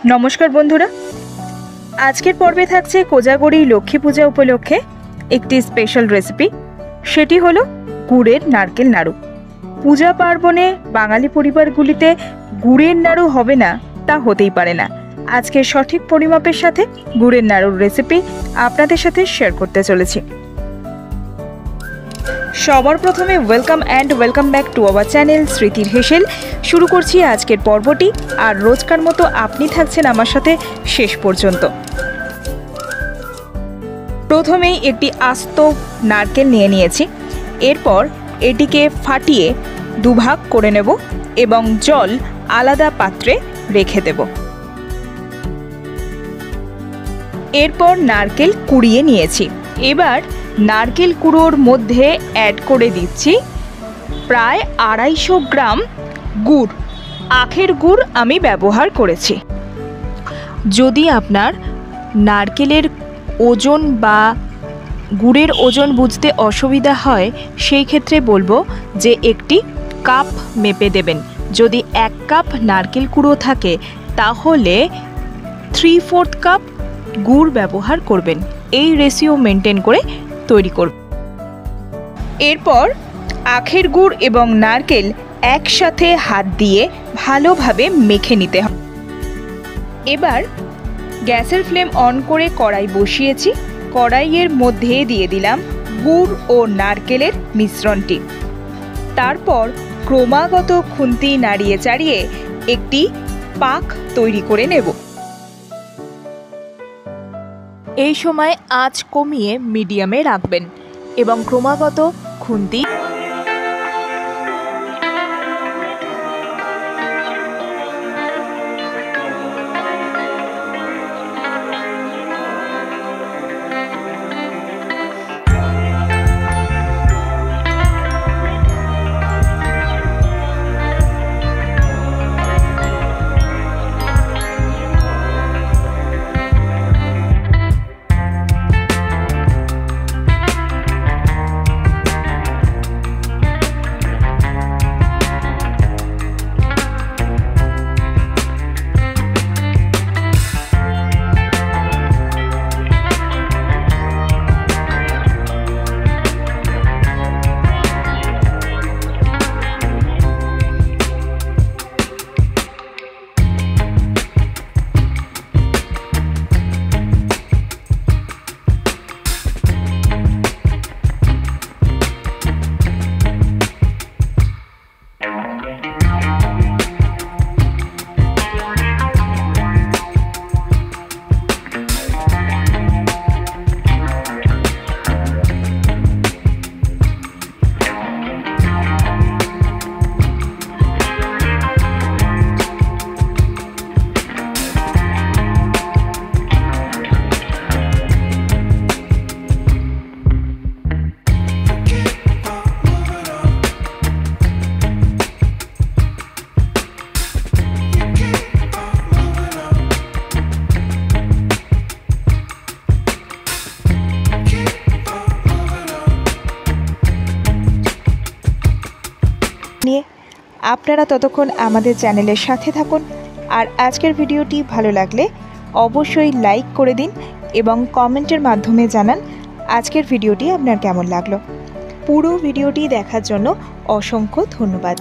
नमस्कार बंधुरा आजकेर पर्वे थाकছে কোজাগরি लक्ष्मी पूजा उपलक्षे एक स्पेशल रेसिपि सेटी हलो गुड़ेर नारकेल नाड़ू। पूजा पार्बणे बांगाली परिवारगुलिते गुड़ेर नाड़ू होबे ना ता होतेई पारे ना। आजके सठिक परिमापेर साथे गुड़ेर नाड़ुर रेसिपि आपनादेर साथे शेयर करते चलेछि। सबार प्रथमे welcome and welcome back to our channel स्मृतिर हेसेल। शुरू करछि आजकेर पर्वटी और रोजकार मतो आपनि थाकछेन आमार साथे शेष पर्यन्त। प्रथमेई एकटी आस्त नारकेल निये नियेछि, एरपर एटिके फाटिये दुभाग करे नेब एबं जल आलादा पात्रे रेखे देब। एरपर नारकेल कुड़िये नियेछि। एबार नारकेल कुड़ोर मध्य ऐड करे दिচ্ছি प्राय 250 ग्राम गुड़। आखेर गुड़ आमी व्यवहार करेছি। यदि आपनार नारकेलेर ओजन बा गुड़ेर ओजन बुझते असुविधा हय सेई क्षेत्रे बोलबो जे एकटी काप मेपे देबेन। यदि 1 काप नारकेल कुड़ो थाके ताहले 3/4 काप गुड़ व्यवहार करबेन। এই রেশিও মেনটেন করে তৈরি করব। এরপর আখের গুড় এবং নারকেল একসাথে হাত দিয়ে ভালোভাবে মেখে নিতে হবে। এবার গ্যাসের ফ্লেম অন করে কড়াই বসিয়েছি। কড়াইয়ের মধ্যে দিয়ে দিলাম গুড় ও নারকেলের মিশ্রণটি। তারপর ক্রমাগত খুন্তি নাড়িয়ে চাড়িয়ে একটি পাক তৈরি করে নেব। এই সময় আঁচ কমিয়ে মিডিয়ামে রাখবেন এবং ক্রমাগত খুন্তি নিয়ে আপনারা ততক্ষণ আমাদের চ্যানেলের সাথে থাকুন। আর আজকের ভিডিওটি ভালো লাগলে অবশ্যই লাইক করে দিন এবং কমেন্টের মাধ্যমে জানান আজকের ভিডিওটি আপনার কেমন লাগলো। পুরো ভিডিওটি দেখার জন্য অসংখ্য ধন্যবাদ।